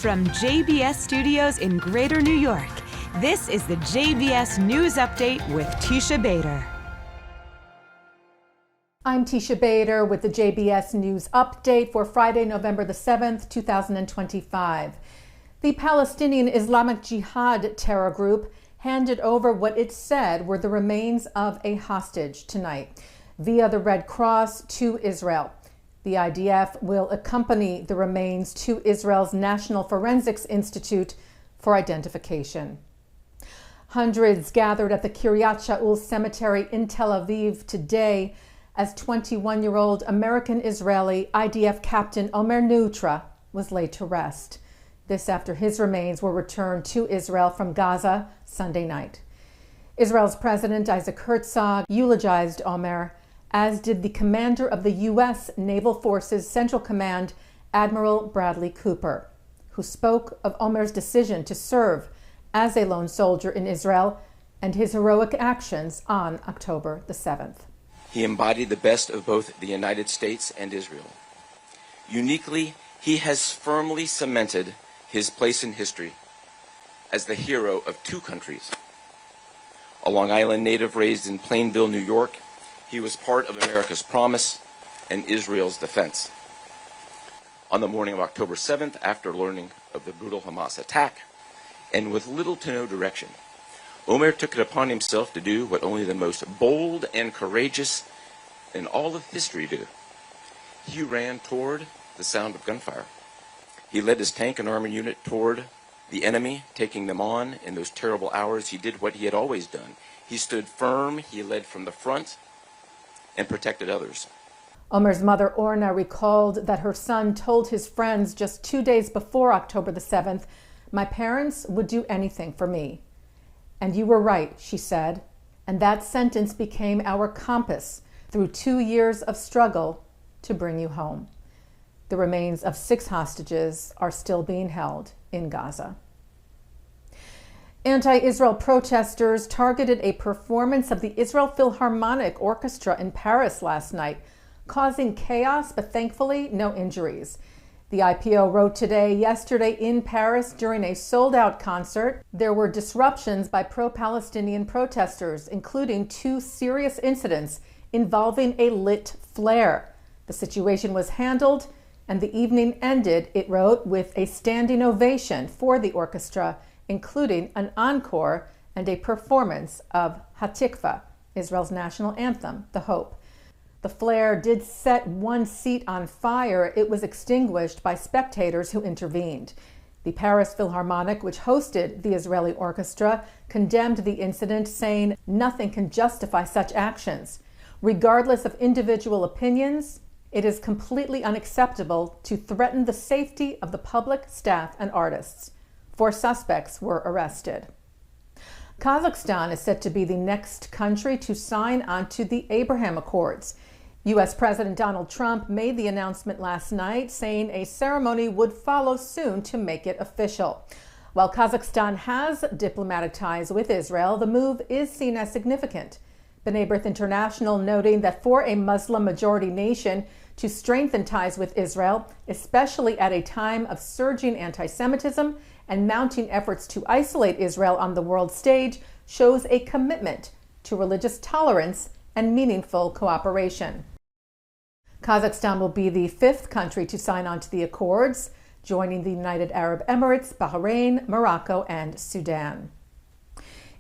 From JBS Studios in Greater New York, this is the JBS News Update with Teisha Bader. I'm Teisha Bader with the JBS News Update for Friday, November the 7th, 2025. The Palestinian Islamic Jihad terror group handed over what it said were the remains of a hostage tonight via the Red Cross to Israel. The IDF will accompany the remains to Israel's National Forensics Institute for identification. Hundreds gathered at the Kiryat Shaul Cemetery in Tel Aviv today as 21-year-old American-Israeli IDF Captain Omer Neutra was laid to rest. This after his remains were returned to Israel from Gaza Sunday night. Israel's President Isaac Herzog eulogized Omer, as did the commander of the U.S. Naval Forces Central Command, Admiral Bradley Cooper, who spoke of Omer's decision to serve as a lone soldier in Israel and his heroic actions on October the 7th. He embodied the best of both the United States and Israel. Uniquely, he has firmly cemented his place in history as the hero of two countries. A Long Island native raised in Plainville, New York, he was part of America's promise and Israel's defense. On the morning of October 7th, after learning of the brutal Hamas attack, and with little to no direction, Omer took it upon himself to do what only the most bold and courageous in all of history do. He ran toward the sound of gunfire. He led his tank and armor unit toward the enemy, taking them on in those terrible hours. He did what he had always done. He stood firm, he led from the front, and protected others. Omer's mother, Orna, recalled that her son told his friends just 2 days before October the 7th, "My parents would do anything for me." "And you were right," she said, and that sentence became our compass through 2 years of struggle to bring you home. The remains of 6 hostages are still being held in Gaza. Anti-Israel protesters targeted a performance of the Israel Philharmonic Orchestra in Paris last night, causing chaos, but thankfully no injuries. The IPO wrote yesterday in Paris during a sold-out concert, there were disruptions by pro-Palestinian protesters, including 2 serious incidents involving a lit flare. The situation was handled, and the evening ended, it wrote, with a standing ovation for the orchestra, including an encore and a performance of Hatikva, Israel's national anthem, the Hope. The flare did set one seat on fire. It was extinguished by spectators who intervened. The Paris Philharmonic, which hosted the Israeli orchestra, condemned the incident, saying nothing can justify such actions. Regardless of individual opinions, it is completely unacceptable to threaten the safety of the public, staff, and artists. 4 suspects were arrested. Kazakhstan is set to be the next country to sign onto the Abraham Accords. U.S. President Donald Trump made the announcement last night, saying a ceremony would follow soon to make it official. While Kazakhstan has diplomatic ties with Israel, the move is seen as significant. B'nai B'rith International noting that for a Muslim-majority nation to strengthen ties with Israel, especially at a time of surging anti-Semitism and mounting efforts to isolate Israel on the world stage, shows a commitment to religious tolerance and meaningful cooperation. Kazakhstan will be the 5th country to sign on to the accords, joining the United Arab Emirates, Bahrain, Morocco, and Sudan.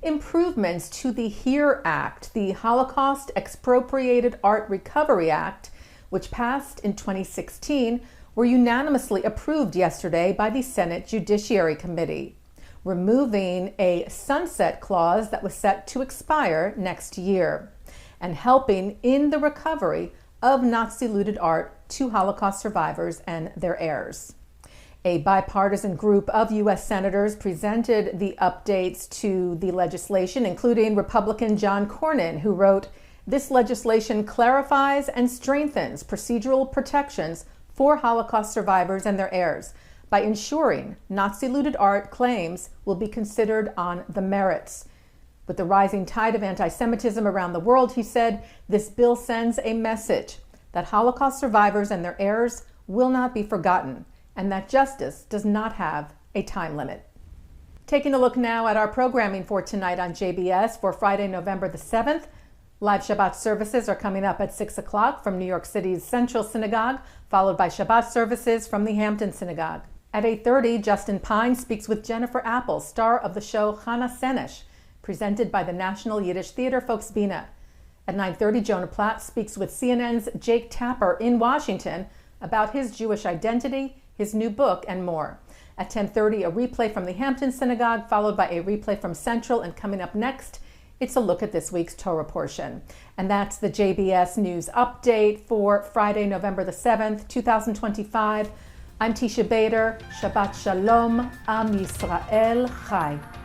Improvements to the HERE Act, the Holocaust Expropriated Art Recovery Act, which passed in 2016, were unanimously approved yesterday by the Senate Judiciary Committee, removing a sunset clause that was set to expire next year, and helping in the recovery of Nazi-looted art to Holocaust survivors and their heirs. A bipartisan group of U.S. senators presented the updates to the legislation, including Republican John Cornyn, who wrote, "This legislation clarifies and strengthens procedural protections for Holocaust survivors and their heirs by ensuring Nazi-looted art claims will be considered on the merits. With the rising tide of anti-Semitism around the world," he said, "this bill sends a message that Holocaust survivors and their heirs will not be forgotten and that justice does not have a time limit. Taking a look now at our programming for tonight on JBS for Friday, November the 7th. Live Shabbat services are coming up at 6 o'clock from New York City's Central Synagogue, followed by Shabbat services from the Hampton Synagogue. At 8:30, Justin Pine speaks with Jennifer Apple, star of the show Hannah Senesh, presented by the National Yiddish Theatre Folksbiene. At 9:30, Jonah Platt speaks with CNN's Jake Tapper in Washington about his Jewish identity, his new book, and more. At 10:30, a replay from the Hampton Synagogue, followed by a replay from Central, and coming up next, it's a look at this week's Torah Portion. And that's the JBS News Update for Friday, November the 7th, 2025. I'm Teisha Bader. Shabbat Shalom. Am Yisrael Chai.